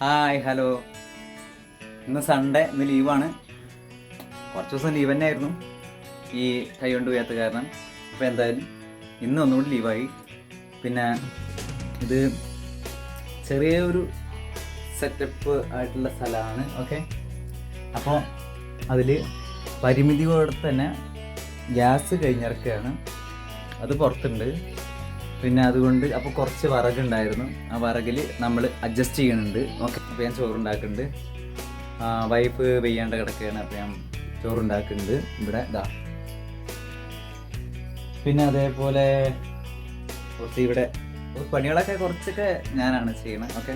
Hi hello. ഇന്ന് Sunday, ഇന്ന് ലീവാണ്. കുറച്ച് ദിവസം ലീവ് തന്നെ ആയിരുന്നു ഈ കൈ കൊണ്ട് വയ്യാത്ത കാരണം. അപ്പോൾ എന്തായാലും ഇന്ന് ഒന്നുകൂടി ലീവായി. പിന്നെ ഇത് ചെറിയൊരു സെറ്റപ്പ് ആയിട്ടുള്ള സ്ഥലമാണ്. ഓക്കെ, അപ്പോൾ അതിൽ പരിമിതിയോടെ തന്നെ ഗ്യാസ് കഴിഞ്ഞിറക്കുകയാണ്. അത് പുറത്തുണ്ട്. പിന്നെ അതുകൊണ്ട് അപ്പോൾ കുറച്ച് വിറകുണ്ടായിരുന്നു. ആ വിറകിൽ നമ്മൾ അഡ്ജസ്റ്റ് ചെയ്യണുണ്ട്. ഓക്കെ, അപ്പോൾ ഞാൻ ചോറുണ്ടാക്കുന്നുണ്ട്. വൈഫ് വെയ്യാണ്ട് കിടക്കുകയാണ്. അപ്പോൾ ഞാൻ ചോറുണ്ടാക്കുന്നുണ്ട് ഇവിടെ. ഇതാ, പിന്നെ അതേപോലെ കുറച്ച് ഇവിടെ പണികളൊക്കെ കുറച്ചൊക്കെ ഞാനാണ് ചെയ്യണത്. ഓക്കെ,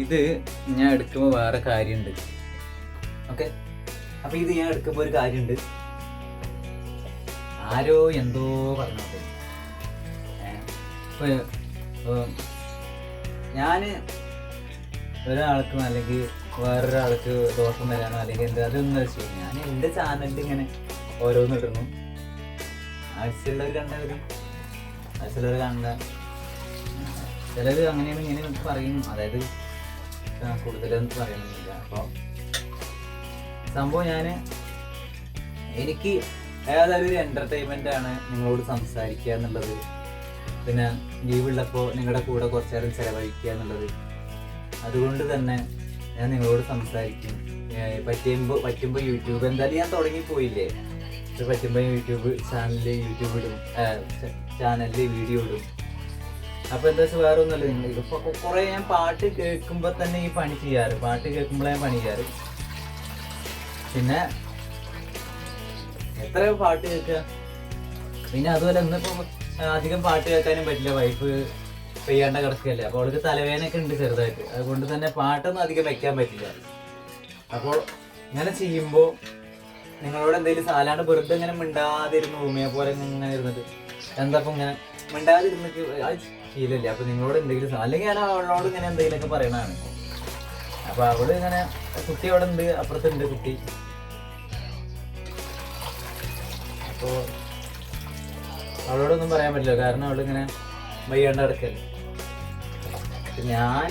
ഇത് ഞാൻ എടുക്കുമ്പോൾ വേറെ കാര്യമുണ്ട്. ഓക്കെ, അപ്പോൾ ഇത് ഞാൻ എടുക്കുമ്പോൾ ഒരു കാര്യമുണ്ട്. ആരോ എന്തോ പറഞ്ഞത്. ഞാൻ ഒരാൾക്കും അല്ലെങ്കിൽ വേറൊരാൾക്ക് ദോഷം വരാനോ അല്ലെങ്കിൽ എന്താ അതൊന്നും വെച്ചു ഞാൻ എൻ്റെ ചാനലിൽ ഇങ്ങനെ ഓരോന്ന് ഇടുന്നു. ആഴ്ചയുള്ളവർ കണ്ടവരും ആഴ്ചയുള്ളവർ കണ്ട ചിലർ അങ്ങനെയാണ് ഇങ്ങനെ പറയും. അതായത് കൂടുതലൊന്നും പറയണമെന്നില്ല. അപ്പോൾ സംഭവം എനിക്ക് ഏതായാലും ഒരു എൻ്റർടൈൻമെൻ്റ് ആണ് നിങ്ങളോട് സംസാരിക്കുക എന്നുള്ളത്. പിന്നെ ലീവുള്ളപ്പോൾ നിങ്ങളുടെ കൂടെ കുറച്ച് നേരം ചിലവഴിക്കുക എന്നുള്ളത്. അതുകൊണ്ട് തന്നെ ഞാൻ നിങ്ങളോട് സംസാരിക്കും. പറ്റുമ്പോൾ യൂട്യൂബ് എന്തായാലും ഞാൻ തുടങ്ങിപ്പോയില്ലേ. ഇത് പറ്റുമ്പോൾ യൂട്യൂബ് ചാനലിൽ വീഡിയോ ഇടും. അപ്പോൾ എന്താ വെച്ചാൽ വേറെ ഒന്നുമല്ല. നിങ്ങൾ ഇപ്പോൾ കുറേ ഞാൻ പാട്ട് കേൾക്കുമ്പോൾ തന്നെ ഈ പണി ചെയ്യാറ്. പാട്ട് കേൾക്കുമ്പോഴേ ഞാൻ പണി ചെയ്യാറ്. പിന്നെ എത്ര പാട്ട് കേൾക്കുക. പിന്നെ അതുപോലെ ഇന്നിപ്പോൾ അധികം പാട്ട് കേൾക്കാനും പറ്റില്ല. വൈഫ് പെയ്യാണ്ട കിടക്കുകയല്ലേ. അപ്പോൾ അവൾക്ക് തലവേദനയൊക്കെ ഉണ്ട് ചെറുതായിട്ട്. അതുകൊണ്ട് തന്നെ പാട്ടൊന്നും അധികം വയ്ക്കാൻ പറ്റില്ല. അപ്പോൾ ഇങ്ങനെ ചെയ്യുമ്പോൾ നിങ്ങളോട് എന്തെങ്കിലും സാലാണ്ട് വെറുതെ ഇങ്ങനെ മിണ്ടാതിരുന്നു ഭൂമിയെ പോലെ ഇങ്ങനെ ഇരുന്നിട്ട് എന്താപ്പം ഇങ്ങനെ മിണ്ടാതിരുന്നിട്ട് അത് ശീലമില്ല. അപ്പോൾ നിങ്ങളോട് എന്തെങ്കിലും അല്ലെങ്കിൽ ഞാൻ അവളോട് ഇങ്ങനെ എന്തെങ്കിലുമൊക്കെ പറയണതാണ്. അപ്പോൾ അവള് ഇങ്ങനെ കുട്ടി അവിടെ ഉണ്ട്, അപ്പുറത്തുണ്ട് കുട്ടി. അപ്പോൾ അവളോടൊന്നും പറയാൻ പറ്റില്ല, കാരണം അവളിങ്ങനെ വയ്യാണ്ട് കിടക്കല്ലേ. ഞാൻ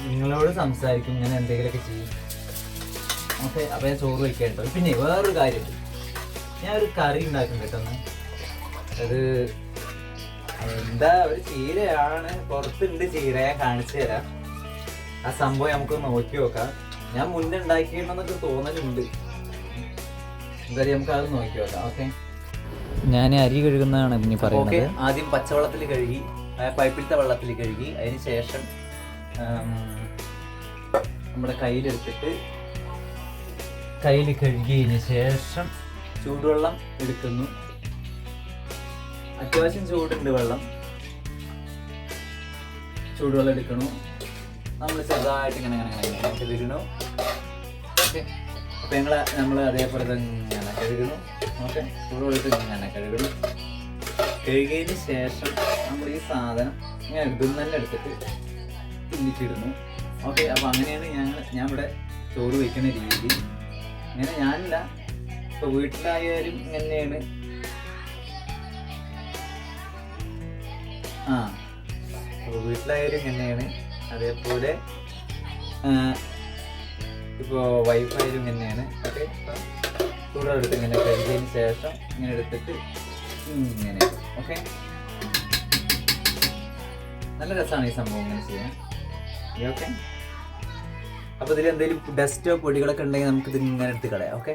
നിങ്ങളോട് സംസാരിക്കും, ഇങ്ങനെ എന്തെങ്കിലുമൊക്കെ ചെയ്യും. ഓക്കെ, അപ്പോൾ ഞാൻ ചോറ് വയ്ക്കേണ്ടത്. പിന്നെ വേറൊരു കാര്യമുണ്ട്. ഞാൻ ഒരു കറി ഉണ്ടാക്കും കേട്ടോ. അത് എന്താ ഒരു ചീരയാണ്, പുറത്തുണ്ട് ചീര. ഞാൻ കാണിച്ചു തരാം. ആ സംഭവം നമുക്ക് നോക്കി നോക്കാം. ഞാൻ മുന്നേ ഉണ്ടാക്കിയിട്ടുണ്ടെന്നൊക്കെ തോന്നലുണ്ട്. എന്തായാലും നമുക്ക് അത് നോക്കി നോക്കാം. ഓക്കെ, ഞാൻ അരി കഴുകുന്നതാണ് ഇനി പറയുന്നത്. ആദ്യം പച്ചവെള്ളത്തിൽ കഴുകി, പൈപ്പിലത്തെ വെള്ളത്തിൽ കഴുകി, അതിന് ശേഷം നമ്മുടെ കയ്യിലെടുത്തിട്ട് കയ്യിൽ കഴുകിയതിന് ശേഷം ചൂടുവെള്ളം എടുക്കുന്നു. അത്യാവശ്യം ചൂടുണ്ട് വെള്ളം. ചൂടുവെള്ളം എടുക്കണു. നമ്മൾ ചെറുതായിട്ട് ഇങ്ങനെ കഴുകണു. ഓക്കെ, അപ്പോൾ നമ്മൾ അതേപോലെ തന്നെ കഴുകണു. ഓക്കെ, ചൂടുവെള്ളത്തിൽ ഇങ്ങനെ കഴുകണു. കഴുകിയതിന് ശേഷം നമ്മൾ ഈ സാധനം ഇങ്ങനെ തന്നെ എടുത്തിട്ട് ഇല്ലിച്ചിടുന്നു. ഓക്കെ, അപ്പോൾ അങ്ങനെയാണ് ഞാൻ ഇവിടെ ചോറ് വയ്ക്കുന്ന രീതി. ഇങ്ങനെ ഞാനില്ല, ഇപ്പോൾ വീട്ടിലായാലും ഇങ്ങനെയാണ്. അപ്പോൾ വീട്ടിലായാലും ഇങ്ങനെയാണ്. അതേപോലെ ഇപ്പോൾ വൈഫായാലും ഇങ്ങനെയാണ്. ഓക്കെ, ചൂടെടുത്ത് ഇങ്ങനെ കഴുകിയതിന് ശേഷം ഇങ്ങനെ എടുത്തിട്ട് ഇങ്ങനെ. ഓക്കെ, നല്ല രസമാണ് ഈ സംഭവം ഇങ്ങനെ ചെയ്യാൻ. ഓക്കെ, അപ്പോൾ ഇതിൽ എന്തെങ്കിലും ഡസ്റ്റോ പൊടികളൊക്കെ ഉണ്ടെങ്കിൽ നമുക്കിത് ഇങ്ങനെ എടുത്ത് കളയാം. ഓക്കെ,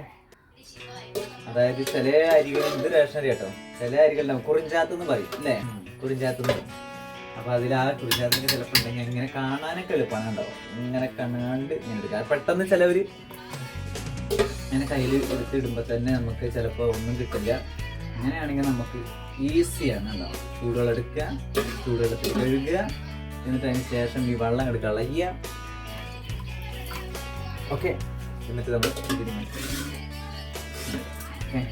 അതായത് ചില അരികൾ, ഇത് റേഷൻ അരി കേട്ടോ, ചില അരികളുണ്ടാവും കുറിഞ്ചാത്തെന്ന് പറയും അല്ലേ, കുറിഞ്ചാത്തെന്ന് പറയും. അപ്പോൾ അതിൽ ആ കുറിഞ്ചാത്തൊക്കെ ചിലപ്പോൾ ഉണ്ടെങ്കിൽ ഇങ്ങനെ കാണാനൊക്കെ എളുപ്പമാണ്. ഉണ്ടാവും ഇങ്ങനെ കണ്ണാണ്ട് ഇങ്ങനെ എടുക്കുക. പെട്ടെന്ന് ചിലവർ ഇങ്ങനെ കയ്യിൽ എടുത്തിടുമ്പോൾ തന്നെ നമുക്ക് ചിലപ്പോൾ ഒന്നും കിട്ടില്ല. അങ്ങനെയാണെങ്കിൽ നമുക്ക് ഈസിയാണ്. ഉണ്ടാവും ചൂടുവെള്ളം എടുക്കുക, ചൂടുവെള്ളത്തിൽ കഴുകുക, എന്നിട്ട് അതിന് ശേഷം ഈ വെള്ളം എടുക്കുക, കളയുക. ഓക്കെ, എന്നിട്ട് നമ്മൾ ഓക്കെ,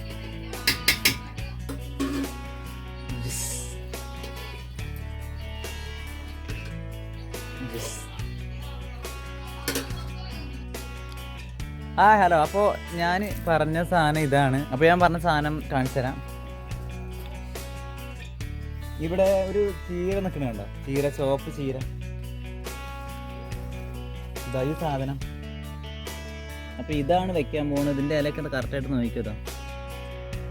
ഹലോ. അപ്പോൾ ഞാൻ പറഞ്ഞ സാധനം ഇതാണ്. അപ്പോൾ ഞാൻ പറഞ്ഞ സാധനം കാണിച്ചു തരാം. ഇവിടെ ഒരു ചീര നിൽക്കണ കണ്ടോ, ചീര, ചുവപ്പ് ചീര. ഇതാ ഈ സാധനം. അപ്പോൾ ഇതാണ് വെക്കാൻ പോകുന്നത്. ഇതിൻ്റെ ഇലയൊക്കെ കറക്റ്റായിട്ട് നോക്കിയതോ,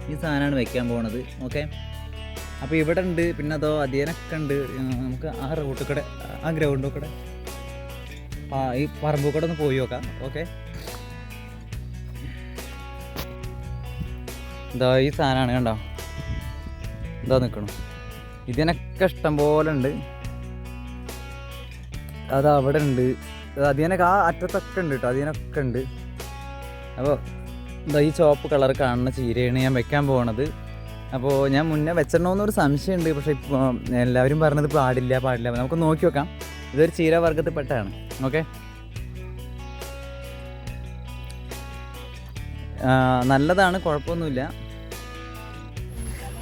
ഈ സാധനമാണ് വെക്കാൻ പോകുന്നത്. ഓക്കെ, അപ്പോൾ ഇവിടെ ഉണ്ട്. പിന്നെ അതോ അതിനൊക്കെ ഉണ്ട്. നമുക്ക് ആ റൂട്ടിൽ കൂടെ, ആ ഗ്രൗണ്ടിൽ കൂടെ, ഈ പറമ്പ് കൂടെ ഒന്ന് പോയി നോക്കാം. ഓക്കെ, ഇതാ ഈ സാധനമാണ് കണ്ടോ, ഇതാ നിൽക്കണം. ഇതിനൊക്കെ ഇഷ്ടം പോലെ ഉണ്ട്. അത് അവിടെ ഉണ്ട്, അതിനൊക്കെ ആ അറ്റത്തൊക്കെ ഉണ്ട് കേട്ടോ, അതിനൊക്കെ ഉണ്ട്. അപ്പോൾ എന്താ ഈ ചുവപ്പ് കളർ കാണുന്ന ചീരയാണ് ഞാൻ വെക്കാൻ പോകണത്. അപ്പോൾ ഞാൻ മുന്നേ വെച്ചിടണമെന്നൊരു സംശയമുണ്ട്. പക്ഷേ ഇപ്പോൾ എല്ലാവരും പറഞ്ഞത് പാടില്ല. നമുക്ക് നോക്കി വെക്കാം. ഇതൊരു ചീര വർഗ്ഗത്തിൽപ്പെട്ടാണ്. ഓക്കെ, നല്ലതാണ്, കുഴപ്പമൊന്നുമില്ല.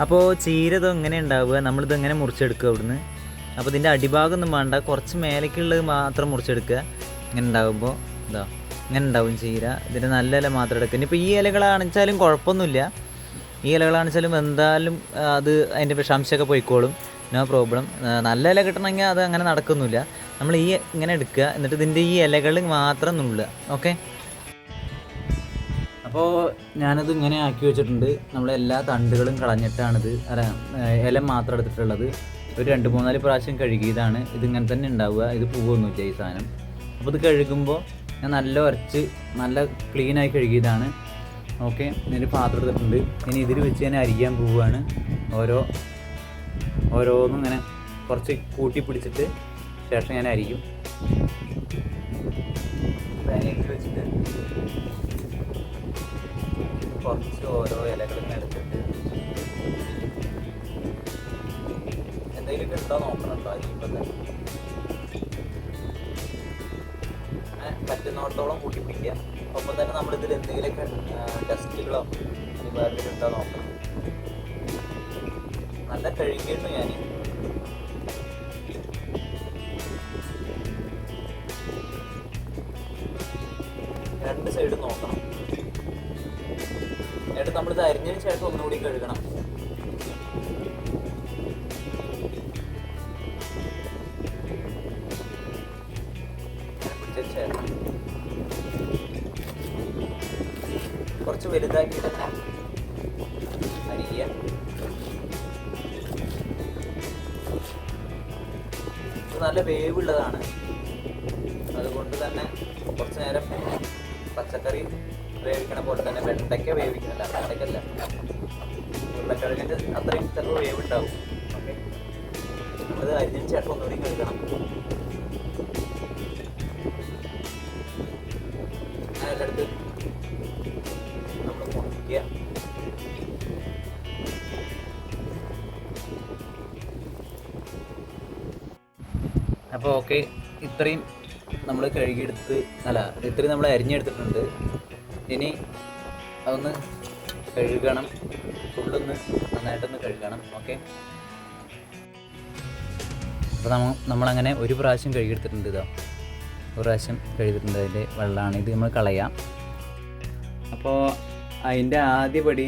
അപ്പോൾ ചീര ഇത് എങ്ങനെ ഉണ്ടാവുക, നമ്മളിത് എങ്ങനെ മുറിച്ചെടുക്കുക അവിടുന്ന്. അപ്പോൾ ഇതിൻ്റെ അടിഭാഗം ഒന്നും വേണ്ട, കുറച്ച് മേലേക്കുള്ളത് മാത്രം മുറിച്ചെടുക്കുക. ഇങ്ങനെ ഉണ്ടാകുമ്പോൾ ഇതാ ഇങ്ങനെ ഉണ്ടാവും ചീര. ഇതിൻ്റെ നല്ല ഇല മാത്രം എടുക്കുക. ഇനിയിപ്പോൾ ഈ ഇലകളാണെച്ചാലും കുഴപ്പമൊന്നുമില്ല. ഈ ഇലകളാണെച്ചാലും എന്തായാലും അത് അതിൻ്റെ വിഷാംശമൊക്കെ പോയിക്കോളും, നോ പ്രോബ്ലം. നല്ല ഇല കിട്ടണമെങ്കിൽ അത് അങ്ങനെ നടക്കുന്നില്ല. നമ്മൾ ഈ ഇങ്ങനെ എടുക്കുക, എന്നിട്ട് ഇതിൻ്റെ ഈ ഇലകൾ മാത്രം നുള്ളുക. ഓക്കെ, അപ്പോൾ ഞാനത് ഇങ്ങനെ ആക്കി വെച്ചിട്ടുണ്ട്. നമ്മളെല്ലാ തണ്ടുകളും കളഞ്ഞിട്ടാണിത്, ഇല മാത്രം എടുത്തിട്ടുള്ളത്. ഒരു 2-3-4 പ്രാവശ്യം കഴുകിയതാണ്. ഇതിങ്ങനെ തന്നെ ഉണ്ടാവുക, ഇത് പൂവൊന്നുമില്ല ഈ സാധനം. അപ്പോൾ ഇത് കഴുകുമ്പോൾ ഞാൻ നല്ല ഉരച്ച് നല്ല ക്ലീനായി കഴുകിയതാണ്. ഓക്കെ, ഇതിന് പാത്രം എടുത്തിട്ടുണ്ട്. ഇനി ഇതിൽ വെച്ച് ഞാൻ അരിയാൻ പോവുകയാണ്. ഓരോന്നും ഇങ്ങനെ കുറച്ച് കൂട്ടി പിടിച്ചിട്ട് ശേഷം ഞാൻ അരിക്കും. പാനിലേക്ക് വെച്ചിട്ട് കുറച്ച് ഓരോ ഇലകളും എടുത്തിട്ട് എന്തെങ്കിലും ഉണ്ടോ നോക്കണം കേട്ടോ. അരിയുമ്പോൾ തന്നെ പറ്റുന്നിടത്തോളം കൂട്ടി പിടിക്കുക. ഒപ്പം തന്നെ നമ്മളിതിൽ എന്തെങ്കിലുമൊക്കെ ടെസ്റ്റുകളോ വേറെ ഉണ്ടോ നോക്കണം. നല്ല കഴുകിയിരുന്നു ഞാൻ. രണ്ട് സൈഡും നോക്കണം. എന്നിട്ട് നമ്മളിത് അരിഞ്ഞതിന് ശേഷം ഒന്നുകൂടി കഴുകണം. പിടിച്ചതിന് ശേഷം കുറച്ച് വലുതാക്കിയിട്ട് അരിയുക. ഇത് നല്ല വേവുള്ളതാണ്, അതുകൊണ്ട് തന്നെ കുറച്ച് നേരം പച്ചക്കറി വേവിക്കണ പോലെ തന്നെ വെണ്ടയ്ക്ക വേവിക്കണല്ല, വെണ്ടയ്ക്കല്ല ഉരുളക്കിഴങ്ങിൻ്റെ അത്രയും ചിലപ്പോൾ വേവുണ്ടാവും. ഓക്കെ, അത് അരിഞ്ഞതിന് ശേഷം ഒന്നുകൂടി കഴുകണം. അതിലെടുത്ത് നമ്മൾ മുറിക്കുക. അപ്പോൾ ഓക്കെ, ഇത്രയും നമ്മൾ കഴുകിയെടുത്ത് ഇത്രയും നമ്മൾ അരിഞ്ഞെടുത്തിട്ടുണ്ട്. ഇനി അതൊന്ന് കഴുകണം, ഫുള്ളൊന്ന് നന്നായിട്ടൊന്ന് കഴുകണം. ഓക്കെ, അപ്പോൾ നമ്മളങ്ങനെ ഒരു പ്രാവശ്യം കഴുകിയെടുത്തിട്ടുണ്ട്. ഇതോ ഒരു പ്രാവശ്യം കഴുകിയിട്ടുണ്ട്. അതിൻ്റെ വെള്ളമാണ് ഇത്, നമ്മൾ കളയാം. അപ്പോൾ അതിൻ്റെ ആദ്യപടി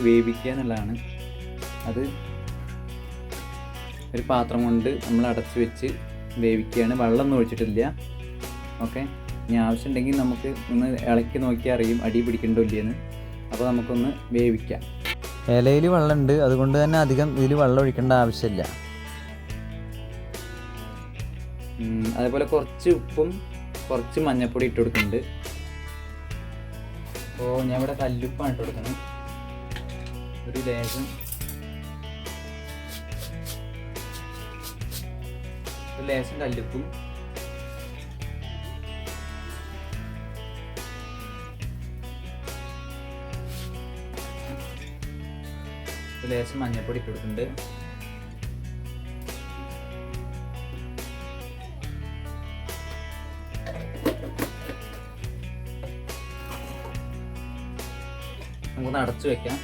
വേവിക്കുക എന്നുള്ളതാണ്. അത് ഒരു പാത്രം കൊണ്ട് നമ്മൾ അടച്ചു വെച്ച് വേവിക്കുകയാണ്. വെള്ളമൊന്നും ഒഴിച്ചിട്ടില്ല. ഓക്കെ, ഇനി ആവശ്യമുണ്ടെങ്കിൽ നമുക്ക് ഒന്ന് ഇളക്കി നോക്കിയാൽ അറിയും അടി പിടിക്കണ്ടോ ഇല്ലയെന്ന്. അപ്പോൾ നമുക്കൊന്ന് വേവിക്കാം. ഇലയിൽ വെള്ളമുണ്ട്, അതുകൊണ്ട് തന്നെ അധികം ഇതിൽ വെള്ളം ഒഴിക്കേണ്ട ആവശ്യമില്ല. അതേപോലെ കുറച്ച് ഉപ്പും കുറച്ച് മഞ്ഞൾപ്പൊടി ഇട്ട് കൊടുക്കുന്നുണ്ട്. അപ്പോൾ ഞാൻ ഇവിടെ കല്ലുപ്പാണ് ഇട്ട് കൊടുക്കുന്നത്. ഒരു ലേശം കല്ലുപ്പും ലേശം മഞ്ഞൾപ്പൊടി ഇട്ട് കൊടുക്കുന്നുണ്ട്. നമുക്കൊന്ന് അടച്ചു വെക്കാം.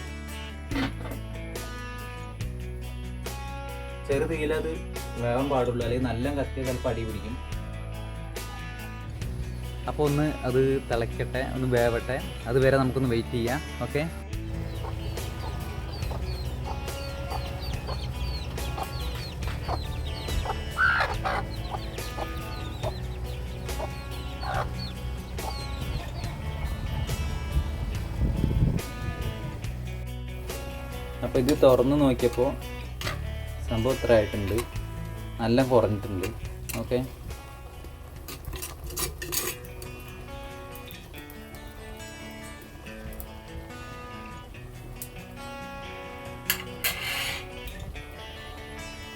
ചെറുതീയിലത് വേവാൻ പാടുള്ളൂ, അല്ലെങ്കിൽ നല്ല കത്തിയ ചിലപ്പോൾ അടി പിടിക്കും. അപ്പോൾ ഒന്ന് അത് തിളയ്ക്കട്ടെ, ഒന്ന് വേവട്ടെ. അതുവരെ നമുക്കൊന്ന് വെയിറ്റ് ചെയ്യാം. ഓക്കെ, അപ്പോൾ ഇത് തുറന്ന് നോക്കിയപ്പോൾ സംഭവം ഇത്ര ആയിട്ടുണ്ട്, നല്ല കുറഞ്ഞിട്ടുണ്ട്. ഓക്കെ,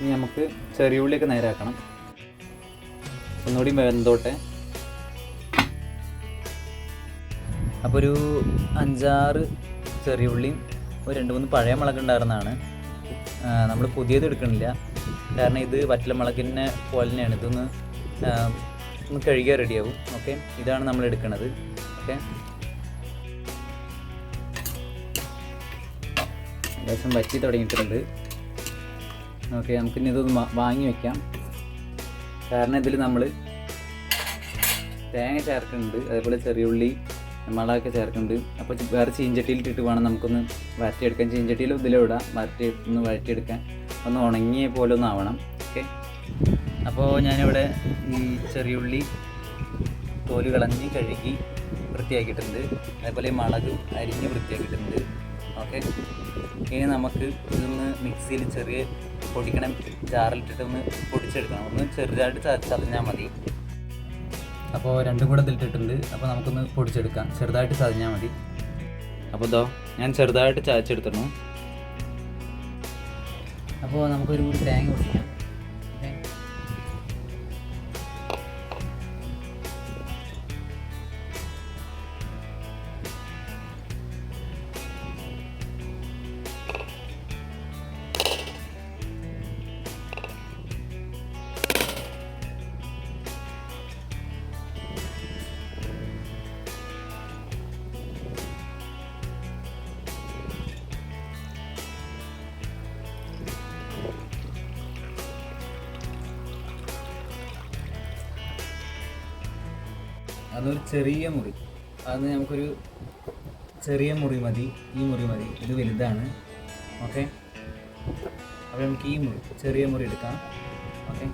ഇനി നമുക്ക് ചെറിയ ഉള്ളിയൊക്കെ നേരാക്കണം. ഒന്നുകൂടി വെന്തോട്ടെ. അപ്പോൾ ഒരു 5-6 ചെറിയ ഉള്ളിയും ഒരു 2-3 പഴയ മുളക് ഉണ്ടായിരുന്നതാണ്. നമ്മൾ പുതിയത് എടുക്കണില്ല, കാരണം ഇത് വറ്റല മുളകിനെ പോലെ തന്നെയാണ്. ഇതൊന്ന് കഴുകിയാൽ റെഡിയാവും. ഓക്കെ, ഇതാണ് നമ്മൾ എടുക്കുന്നത്. ഓക്കെ, ഏകദേശം വറ്റി തുടങ്ങിയിട്ടുണ്ട്. ഓക്കെ, നമുക്കിനി ഇതൊന്ന് വാങ്ങി വയ്ക്കാം. കാരണം ഇതിൽ നമ്മൾ തേങ്ങ ചേർക്കുന്നുണ്ട്, അതേപോലെ ചെറിയ ഉള്ളി മുളകൊക്കെ ചേർക്കുന്നുണ്ട്. അപ്പോൾ വേറെ ചീഞ്ചട്ടിയിലിട്ടിട്ട് വേണം നമുക്കൊന്ന് വരട്ടിയെടുക്കാൻ. ചീഞ്ചട്ടിയിലും ഇതിലും ഇടാം, ഒന്ന് വരട്ടിയെടുക്കാൻ. ഒന്ന് ഉണങ്ങിയ പോലെ ഒന്ന് ആവണം. ഓക്കെ, അപ്പോൾ ഞാനിവിടെ ഈ ചെറിയ ഉള്ളി തോല് കളഞ്ഞ് കഴുകി വൃത്തിയാക്കിയിട്ടുണ്ട്. അതേപോലെ മുളക് അരിഞ്ഞ് വൃത്തിയാക്കിയിട്ടുണ്ട്. ഓക്കെ, ഇനി നമുക്ക് ഇതൊന്ന് മിക്സിയിൽ ചെറിയ പൊടിക്കണം ജാറിലിട്ടിട്ട് ഒന്ന് പൊടിച്ചെടുക്കണം. ഒന്ന് ചെറുതായിട്ട് ചതഞ്ഞാൽ മതി. അപ്പോൾ രണ്ടും കൂടെ ഇതിലിട്ടിട്ടുണ്ട്. അപ്പോൾ നമുക്കൊന്ന് പൊടിച്ചെടുക്കാം, ചെറുതായിട്ട് ചതഞ്ഞാൽ മതി. അപ്പോൾ ഇതോ ഞാൻ ചെറുതായിട്ട് ചതച്ചെടുത്തിരുന്നു. അപ്പോൾ നമുക്കൊരു തേങ്ങ പൊടിക്കാം. അതൊരു ചെറിയ മുറി, അത് നമുക്കൊരു ചെറിയ മുറി മതി. ഈ മുറി മതി, ഇത് വലുതാണ്. ഓക്കെ, അപ്പോൾ നമുക്ക് ഈ മുറി ചെറിയ മുറി എടുക്കാം. ഓക്കെ,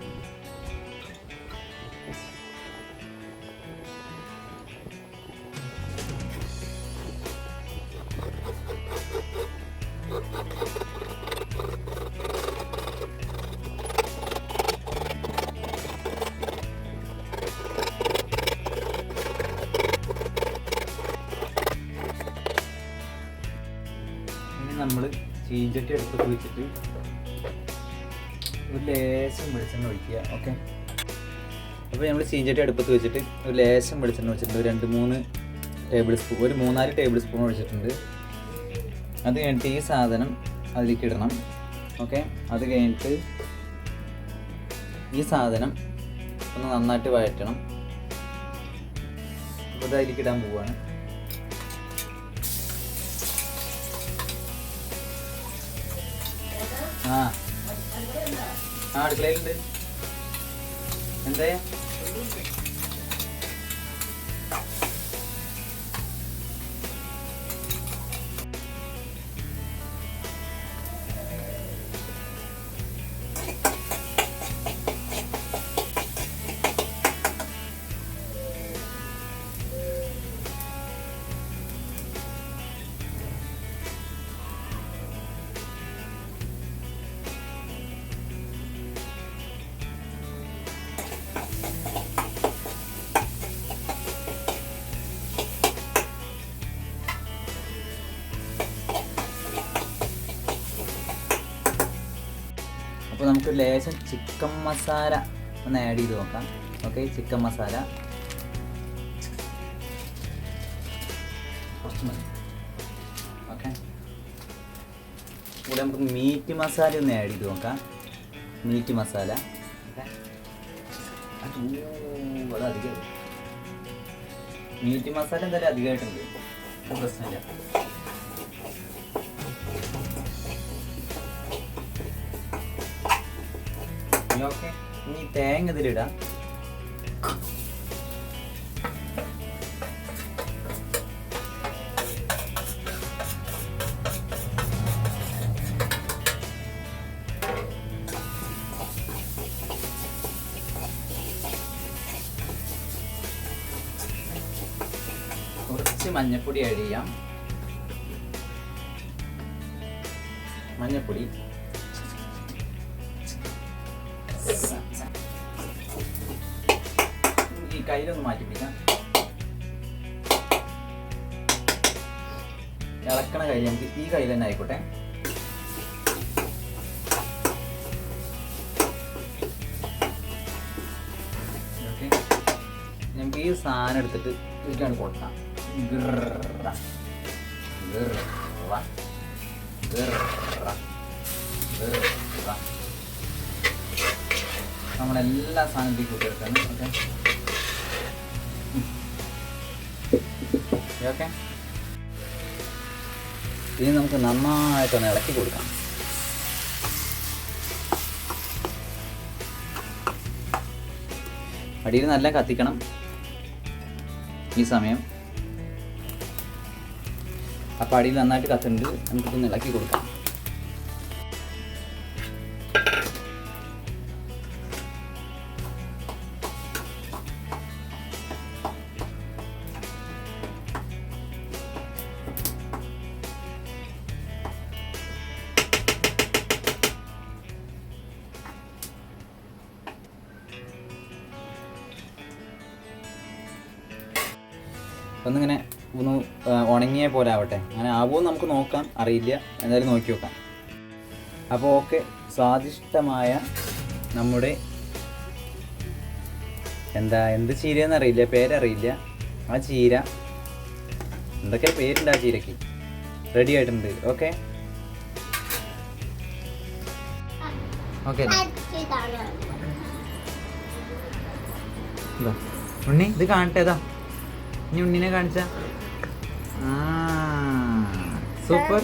നമ്മൾ ചീഞ്ചട്ടി അടുപ്പത്ത് വെച്ചിട്ട് ഒരു ലേശം വെളിച്ചെണ്ണ ഒഴിക്കുക. ഓക്കെ, അപ്പോൾ നമ്മൾ ചീഞ്ചട്ടി അടുപ്പത്ത് വെച്ചിട്ട് ഒരു ലേശം വെളിച്ചെണ്ണ ഒഴിച്ചിട്ടുണ്ട്. 2-3 ടേബിൾ സ്പൂൺ, ഒരു 3-4 ടേബിൾ സ്പൂൺ ഒഴിച്ചിട്ടുണ്ട്. അത് കഴിഞ്ഞിട്ട് ഈ സാധനം അതിലേക്ക് ഇടണം. ഓക്കെ, അത് കഴിഞ്ഞിട്ട് ഈ സാധനം ഒന്ന് നന്നായിട്ട് വഴറ്റണം. അപ്പോൾ ഇത് അതിലേക്ക് ഇടാൻ പോവുകയാണ്. അടുക്കളയിലുണ്ട്. എന്തേ അപ്പോൾ നമുക്ക് ലേശം ചിക്കൻ മസാല ഒന്ന് ആഡ് ചെയ്ത് നോക്കാം. ഓക്കെ, ചിക്കൻ മസാല കുറച്ച് മതി. ഓക്കെ, ഇവിടെ നമുക്ക് മീറ്റ് മസാല ഒന്ന് ആഡ് ചെയ്ത് നോക്കാം. മീറ്റ് മസാല അത് അധികം, മീറ്റ് മസാല എന്തായാലും അധികമായിട്ടുണ്ട്, പ്രശ്നമില്ല. ഓക്കെ, ഇനി തേങ്ങ ഇതിലിടാം. കുറച്ച് മഞ്ഞൾപ്പൊടി ആഡ് ചെയ്യാം. മഞ്ഞപ്പൊടി, ഈ കയ്യിലൊന്ന് മാറ്റി പിടിക്കാം. ഇളക്കണ കൈ നമുക്ക് ഈ കയ്യിൽ തന്നെ ആയിക്കോട്ടെ. ഓക്കെ, നമുക്ക് ഈ സാധനം എടുത്തിട്ട് ഇതിലാണ് കൊടുക്കാം. നമ്മളെല്ലാ സാധനത്തിൽ കൂട്ടിയെടുക്കാണ്. ഓക്കെ ഓക്കെ, ഇനി നമുക്ക് നന്നായിട്ടൊന്ന് ഇളക്കി കൊടുക്കാം. അടിയിൽ നല്ല കത്തിക്കണം ഈ സമയം. അപ്പം അടിയിൽ നന്നായിട്ട് കത്തുന്നുണ്ട്, നമുക്കിതൊന്ന് ഇളക്കി കൊടുക്കാം. ഒന്നിങ്ങനെ ഒന്ന് ഉണങ്ങിയ പോലെ ആവട്ടെ. അങ്ങനെ ആവുമോ നമുക്ക് നോക്കാം, അറിയില്ല, എന്തായാലും നോക്കി നോക്കാം. അപ്പോൾ ഓക്കെ, സ്വാദിഷ്ടമായ നമ്മുടെ എന്ത് ചീരയെന്ന് അറിയില്ല, പേരറിയില്ല, ആ ചീര, എന്തൊക്കെ പേരുണ്ട് ആ ചീരയ്ക്ക്, റെഡി ആയിട്ടുണ്ട്. ഓക്കെ ഓക്കെ, ഉണ്ണി ഇത് കാണട്ടെ. ഏതാ ഇനി ഉണ്ണിനെ കാണിച്ച? സൂപ്പർ.